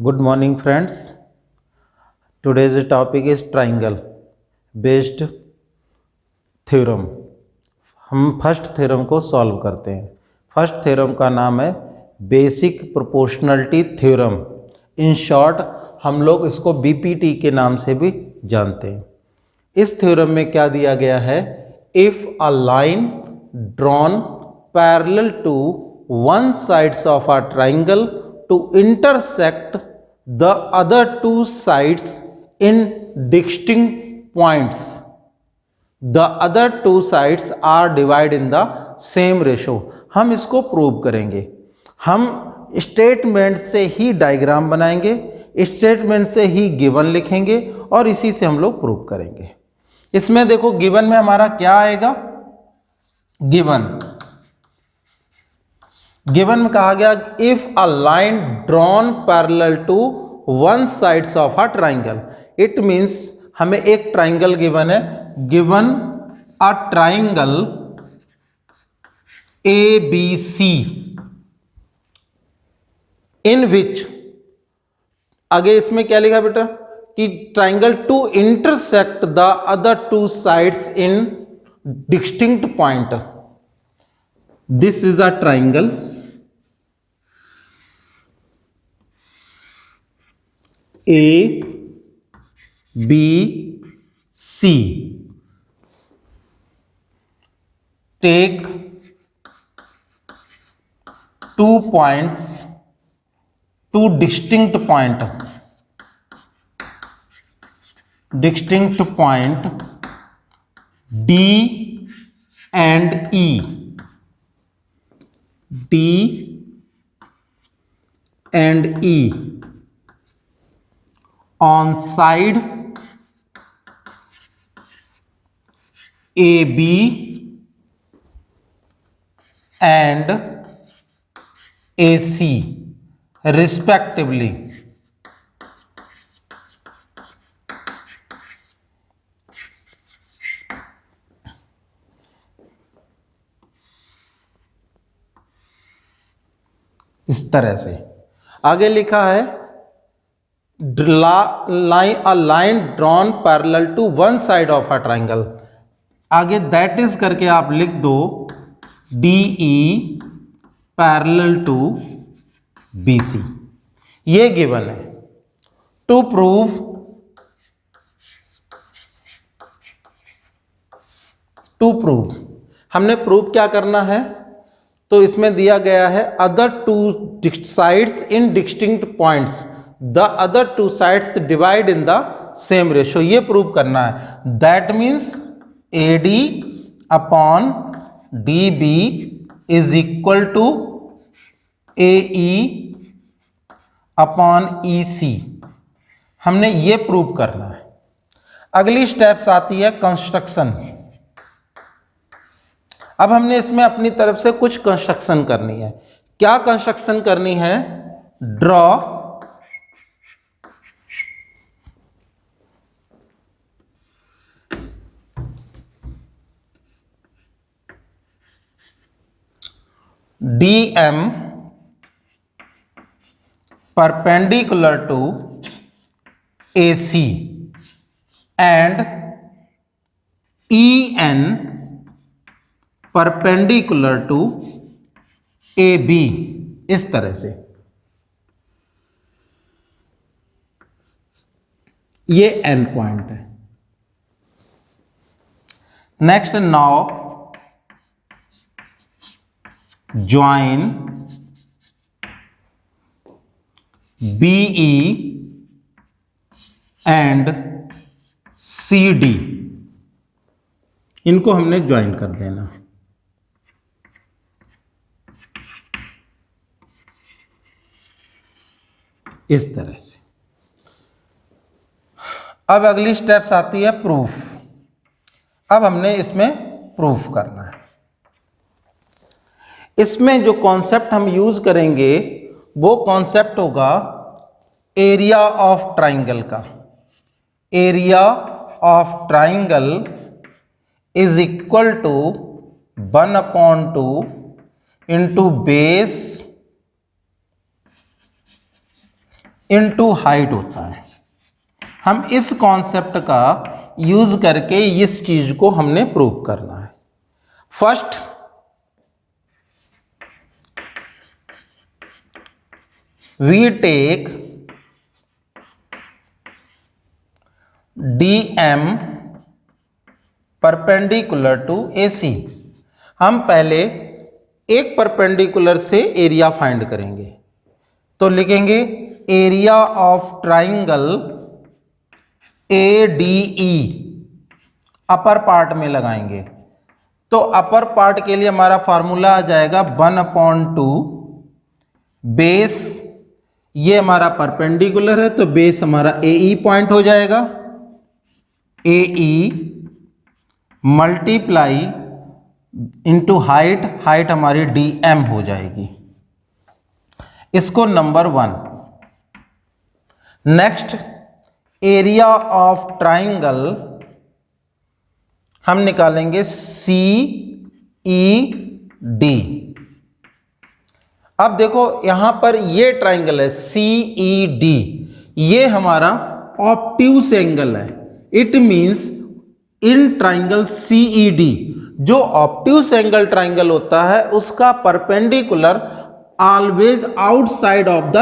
Good morning, friends. Today's topic is triangle based theorem. हम first theorem को solve करते हैं। फर्स्ट थ्योरम का नाम है basic proportionality theorem. In short हम लोग इसको बीपीटी के नाम से भी जानते हैं। इस थ्योरम में क्या दिया गया है? If a line drawn parallel to one sides of a triangle to intersect the other two sides in distinct points, the other two sides are divided in the same ratio। हम इसको prove करेंगे। हम statement से ही diagram बनाएंगे, statement से ही given लिखेंगे और इसी से हम लोग प्रूव करेंगे। इसमें देखो गिवन में हमारा क्या आएगा? गिवन में कहा गया if a line drawn parallel to one sides of a triangle, it means हमें एक ट्राइंगल गिवन है। Given a triangle A B C in which, आगे इसमें क्या लिखा बेटा कि triangle to intersect the other two sides in distinct point. This is a triangle A, B, C. Take 2 points, 2 distinct point D and E. D and E on side AB and AC respectively। इस तरह से आगे लिखा है a line drawn parallel to one side of a triangle। आगे that is करके आप लिख दो DE पैरेलल टू BC। ये गिवन है। टू प्रूव हमने प्रूव क्या करना है? तो इसमें दिया गया है other two sides in distinct points, the other two sides divide in the same ratio. ये प्रूव करना है। That means AD upon DB is equal to AE upon EC। हमने ये प्रूव करना है। अगली स्टेप्स आती है कंस्ट्रक्शन। अब हमने इसमें अपनी तरफ से कुछ कंस्ट्रक्शन करनी है। क्या कंस्ट्रक्शन करनी है? Draw DM perpendicular to AC and EN perpendicular to AB। इस तरह से ये एंड पॉइंट है। Next, now join BE and CD। इनको हमने ज्वाइन कर देना। इस तरह से। अब अगली स्टेप्स आती है प्रूफ। अब हमने इसमें प्रूफ करना है। इसमें जो कॉन्सेप्ट हम यूज करेंगे वो कॉन्सेप्ट होगा एरिया ऑफ ट्राइंगल का। Area of triangle is equal to 1/2 into base into height होता है। हम इस कॉन्सेप्ट का यूज करके इस चीज को हमने प्रूव करना है। First we take DM perpendicular to AC। हम पहले एक परपेंडिकुलर से एरिया फाइंड करेंगे, तो लिखेंगे area of triangle ADE, upper part में लगाएंगे। तो अपर पार्ट के लिए हमारा फार्मूला आ जाएगा 1/2 बेस, ये हमारा परपेंडिकुलर है तो बेस हमारा AE पॉइंट हो जाएगा, AE multiply into height, height हमारी DM हो जाएगी। इसको number 1। Next area of triangle हम निकालेंगे CED। अब देखो यहां पर ये ट्राइंगल है CED, ये हमारा ऑब्ट्यूस एंगल है। It means in triangle CED जो ऑब्ट्यूस एंगल ट्राइंगल होता है उसका perpendicular always outside of the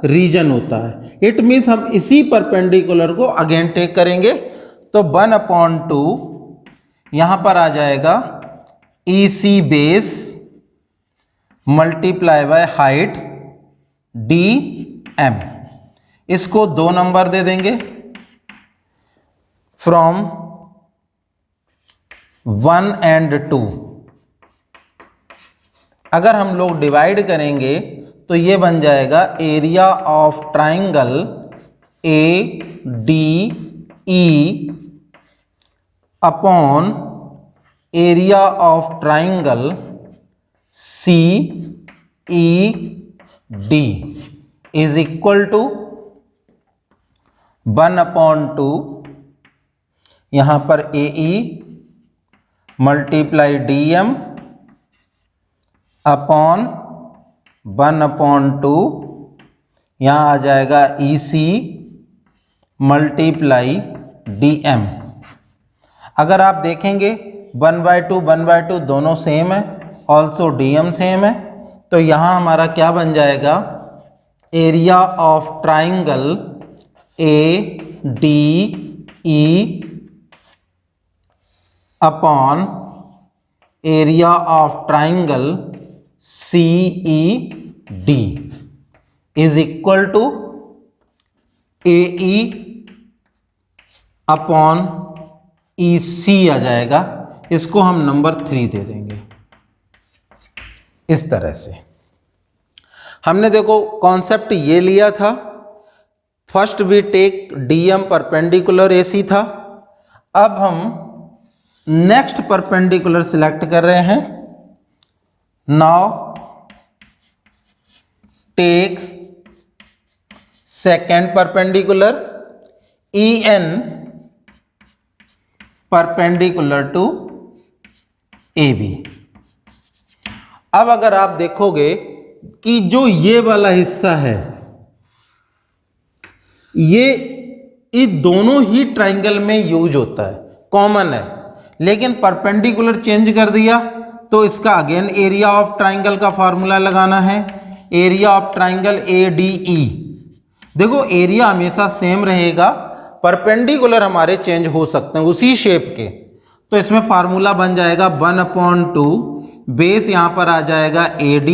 region होता है। इट मींस हम इसी परपेंडिकुलर को अगेन टेक करेंगे, तो 1/2 यहां पर आ जाएगा EC base multiply by height DM। इसको 2 नंबर दे देंगे फ्रॉम 1 and 2। अगर हम लोग डिवाइड करेंगे तो ये बन जाएगा area of triangle ADE upon area of triangle CED is equal to 1/2 यहां पर AE मल्टीप्लाई DM अपॉन 1/2 यहां आ जाएगा EC मल्टीप्लाई DM। अगर आप देखेंगे 1/2 दोनों सेम है, ऑल्सो DM सेम है, तो यहां हमारा क्या बन जाएगा area of triangle ADE upon area of triangle CED is equal to AE upon EC आ जाएगा। इसको हम नंबर 3 दे देंगे। इस तरह से हमने देखो कॉन्सेप्ट ये लिया था। First we take DM perpendicular AC था। अब हम नेक्स्ट परपेंडिकुलर सिलेक्ट कर रहे हैं। Now take second perpendicular EN perpendicular to AB। अब अगर आप देखोगे कि जो ये वाला हिस्सा है ये दोनों ही ट्राइंगल में यूज होता है, कॉमन है, लेकिन परपेंडिकुलर चेंज कर दिया तो इसका अगेन एरिया ऑफ ट्राइंगल का फॉर्मूला लगाना है। एरिया ऑफ ट्राइंगल ADE, देखो एरिया हमेशा सेम रहेगा, परपेंडिकुलर हमारे चेंज हो सकते हैं उसी शेप के, तो इसमें फार्मूला बन जाएगा 1/2 बेस यहां पर आ जाएगा AD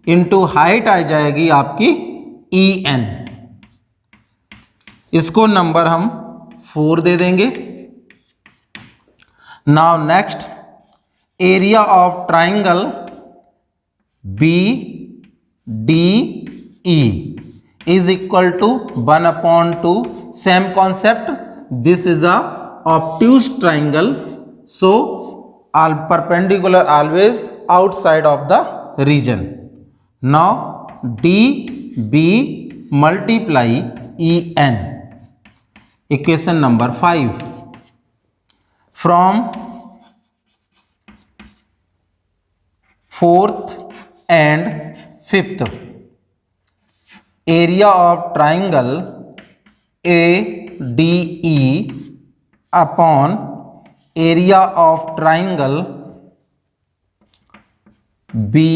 इंटू हाइट आ जाएगी आपकी EN। इसको नंबर हम 4 दे देंगे। Now next area of triangle BDE is equal to 1/2 same concept, this is a obtuse triangle, so all perpendicular always outside of the region. Now DB multiply EN, equation number 5 from 4th and 5th area of triangle A D E upon area of triangle B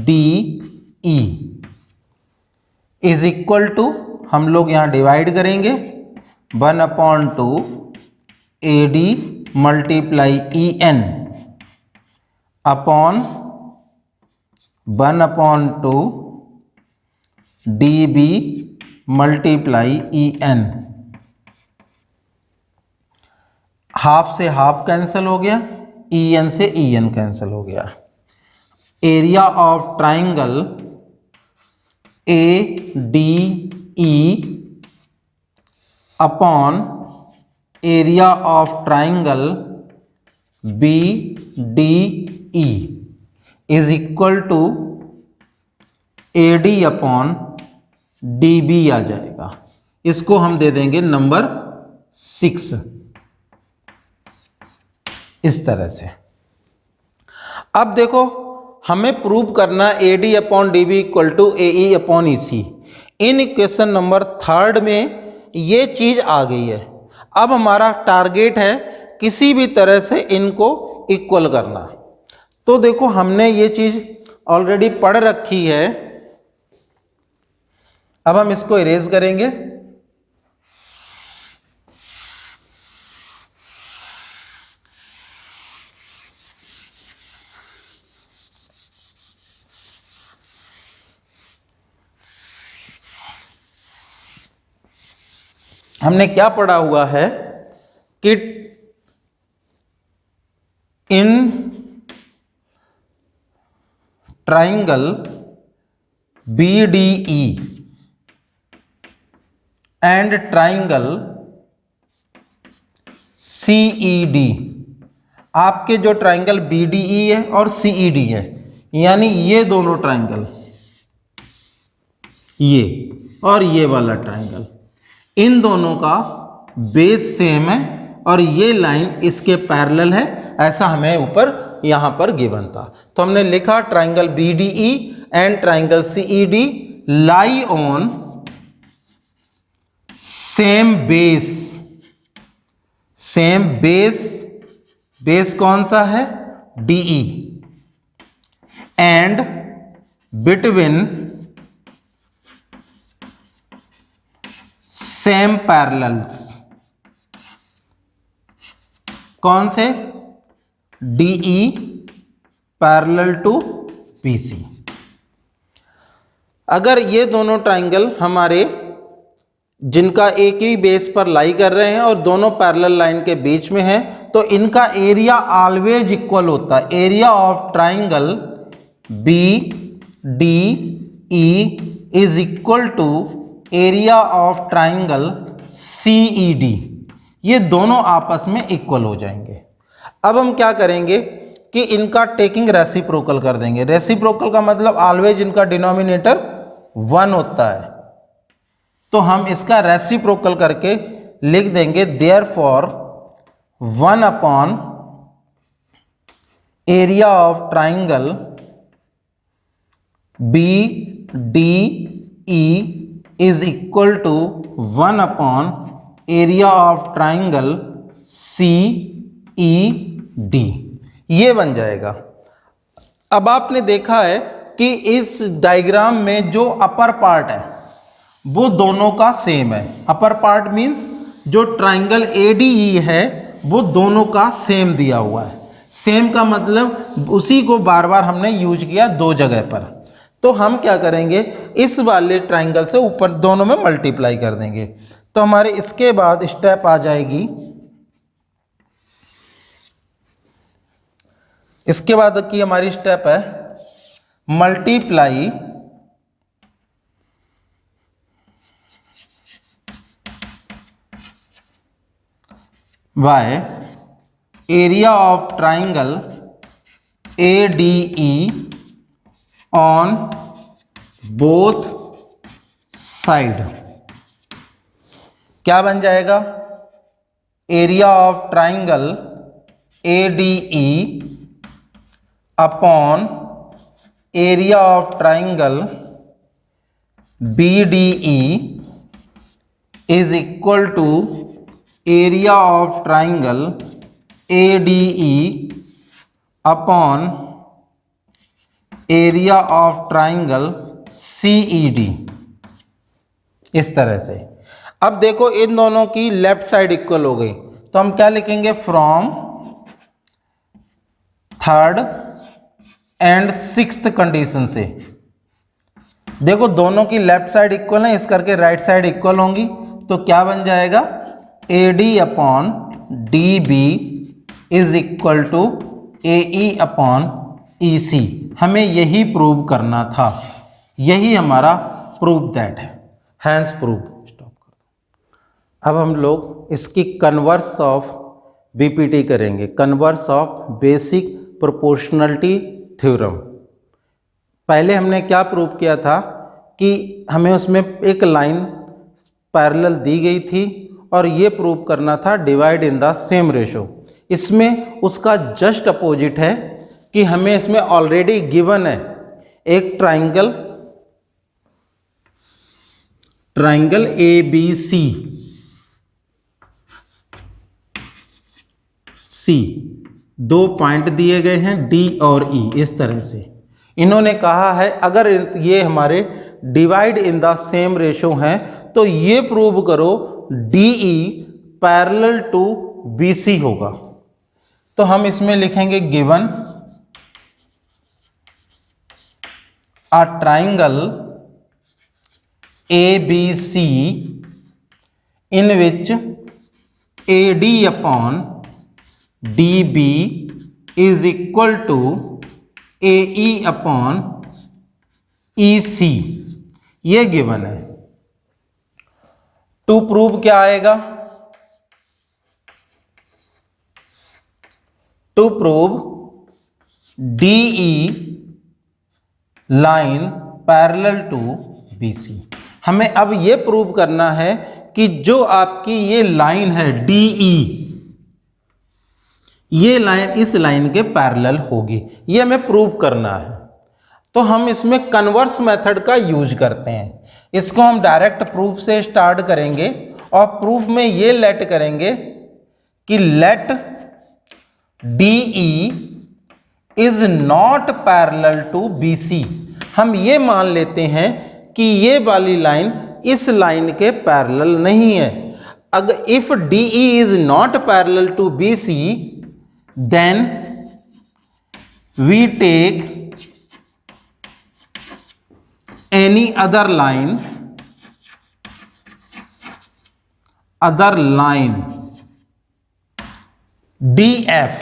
D E is equal to, हम लोग यहाँ divide करेंगे, 1/2 A D multiply E N upon 1/2 D B multiply E N. Half से half cancel हो गया, E N से E N cancel हो गया। Area of triangle A D E upon area of triangle B D E is equal to A D upon D B आ जाएगा। इसको हम दे देंगे नंबर 6, इस तरह से। अब देखो हमें प्रूव करना A D upon D B equal to A E upon E C. In equation number 3 में ये चीज आ गई है। अब हमारा टारगेट है किसी भी तरह से इनको इक्वल करना। तो देखो हमने ये चीज ऑलरेडी पढ़ रखी है। अब हम इसको इरेज करेंगे। हमने क्या पढ़ा हुआ है कि in triangle B D E and triangle C E D, आपके जो ट्राइंगल बी डी ई है और सी ई डी है, यानी ये दोनों ट्राइंगल, ये और ये वाला ट्राइंगल, इन दोनों का बेस सेम है और ये लाइन इसके पैरेलल है, ऐसा हमें ऊपर यहां पर गिवन था। तो हमने लिखा triangle B D E and triangle C E D lie on same base. Same base, base कौन सा है? DE, and between same parallels. कौन से? DE parallel to PC. अगर ये दोनों ट्राइंगल हमारे जिनका एक ही बेस पर लाई कर रहे हैं और दोनों पैरेलल लाइन के बीच में है, तो इनका एरिया ऑलवेज इक्वल होता है। Area of triangle B D E is equal to area of triangle C E D. ये दोनों आपस में इक्वल हो जाएंगे। अब हम क्या करेंगे कि इनका टेकिंग रेसिप्रोकल कर देंगे। रेसिप्रोकल का मतलब ऑलवेज इनका डिनोमिनेटर 1 होता है, तो हम इसका रेसिप्रोकल करके लिख देंगे therefore 1 upon area of triangle B D E is equal to 1 upon area of triangle C E D. ये बन जाएगा। अब आपने देखा है कि इस डायग्राम में जो अपर पार्ट है वो दोनों का सेम है। अपर पार्ट मींस जो ट्राइंगल एडीई है वो दोनों का सेम दिया हुआ है। सेम का मतलब उसी को बार बार हमने यूज किया 2 जगह पर। तो हम क्या करेंगे, इस वाले ट्राइंगल से ऊपर दोनों में मल्टीप्लाई कर देंगे। तो हमारे इसके बाद स्टेप आ जाएगी, इसके बाद की हमारी स्टेप है multiply by area of triangle A D E on both side. क्या बन जाएगा? Area of triangle A D E upon area of triangle BDE is equal to area of triangle ADE upon area of triangle CED। इस तरह से अब देखो इन दोनों की लेफ्ट साइड इक्वल हो गई, तो हम क्या लिखेंगे, from third and sixth condition से। देखो दोनों की लेफ्ट साइड इक्वल है, इस करके राइट साइड इक्वल होंगी, तो क्या बन जाएगा, AD upon DB is equal to AE upon EC। हमें यही प्रूव करना था, यही हमारा प्रूव दैट है, हैंस प्रूव। स्टॉप कर दो। अब हम लोग इसकी कन्वर्स ऑफ BPT करेंगे, converse of basic proportionality theorem. पहले हमने क्या प्रूव किया था कि हमें उसमें एक लाइन पैरेलल दी गई थी और ये प्रूव करना था divide in the same ratio. इसमें उसका जस्ट अपोजिट है कि हमें इसमें ऑलरेडी गिवन है एक ट्राइंगल ABC दो पॉइंट दिए गए हैं D और E। इस तरह से इन्होंने कहा है अगर ये हमारे divide in the same ratio हैं तो ये प्रूव करो DE पैरेलल टू BC होगा। तो हम इसमें लिखेंगे given a triangle ABC in which AD upon DB is equal to AE upon EC, ये गिवन है। टू प्रूव क्या आएगा, to prove DE line parallel to BC। हमें अब ये प्रूव करना है कि जो आपकी ये लाइन है DE, ये लाइन इस लाइन के पैरेलल होगी, ये हमें प्रूव करना है। तो हम इसमें कन्वर्स मेथड का यूज करते हैं। इसको हम डायरेक्ट प्रूफ से स्टार्ट करेंगे और प्रूफ में ये लेट करेंगे कि let DE is not parallel to BC। हम ये मान लेते हैं कि ये वाली लाइन इस लाइन के पैरेलल नहीं है। अगर if DE is not parallel to BC then we take any other line DF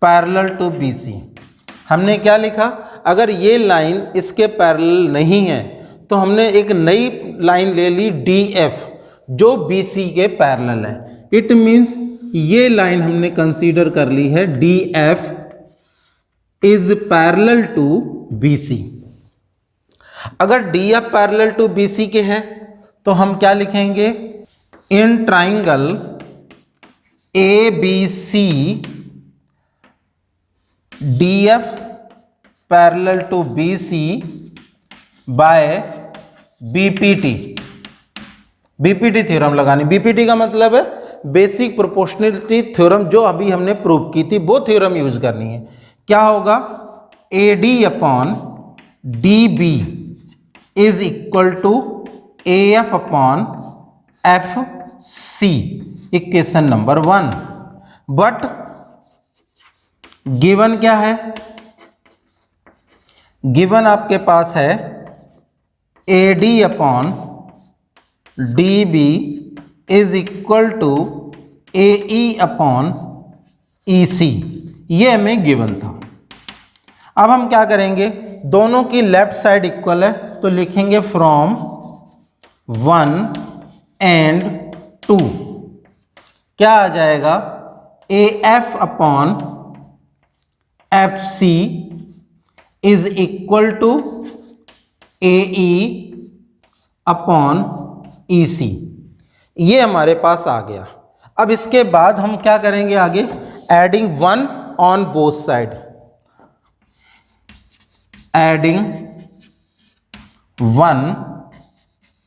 parallel to BC। हमने क्या लिखा, अगर ये लाइन इसके पैरेलल नहीं है तो हमने एक नई लाइन ले ली DF जो BC के पैरेलल है। इट मीन्स ये लाइन हमने कंसीडर कर ली है DF is parallel to BC। अगर DF पैरेलल टू BC के है तो हम क्या लिखेंगे, in triangle ABC DF parallel to BC by BPT theorem लगानी। BPT का मतलब है बेसिक प्रोपोर्शनलिटी थ्योरम, जो अभी हमने प्रूव की थी वो थ्योरम यूज करनी है। क्या होगा, AD upon DB is equal to AF upon FC, equation number 1। But given क्या है, गिवन आपके पास है AD upon DB is equal to AE upon EC, ये हमें गिवन था। अब हम क्या करेंगे, दोनों की लेफ्ट साइड इक्वल है तो लिखेंगे फ्रॉम 1 एंड 2 क्या आ जाएगा, AF upon FC is equal to AE upon EC, ये हमारे पास आ गया। अब इसके बाद हम क्या करेंगे आगे, adding 1 on both side, adding 1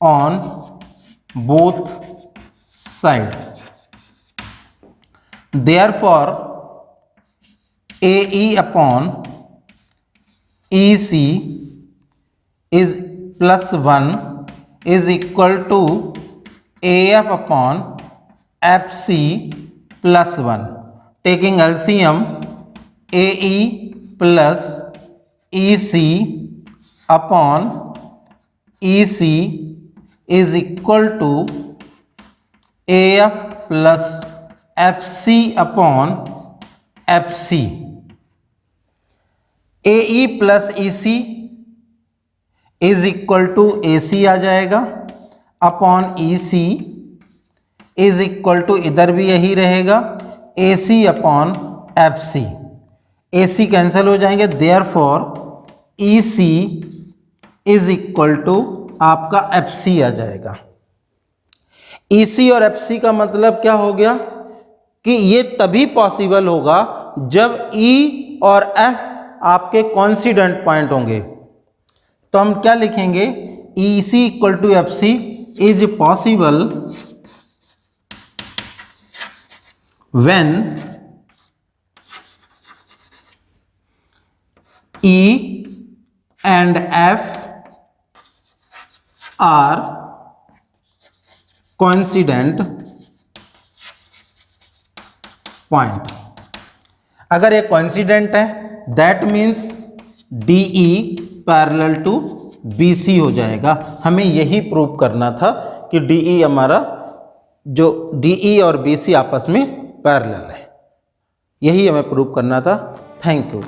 on both side. Therefore AE upon EC is plus 1 is equal to AF upon FC plus 1. Taking LCM, AE plus EC upon EC is equal to AF plus FC upon FC. AE plus EC is equal to AC आ जाएगा upon EC is equal to, इधर भी यही रहेगा, AC upon FC. AC cancel हो जाएंगे, therefore EC is equal to आपका FC आ जाएगा. EC और FC का मतलब क्या हो गया कि ये तभी पॉसिबल होगा जब E और F आपके कॉन्सिडेंट पॉइंट होंगे. तो हम क्या लिखेंगे, EC equal to FC is possible when E and F are coincident point. अगर ये coincident है that means DE parallel to BC हो जाएगा. हमें यही प्रूव करना था कि DE हमारा जो DE और BC आपस में पैरेलल है, यही हमें प्रूव करना था. Thank you.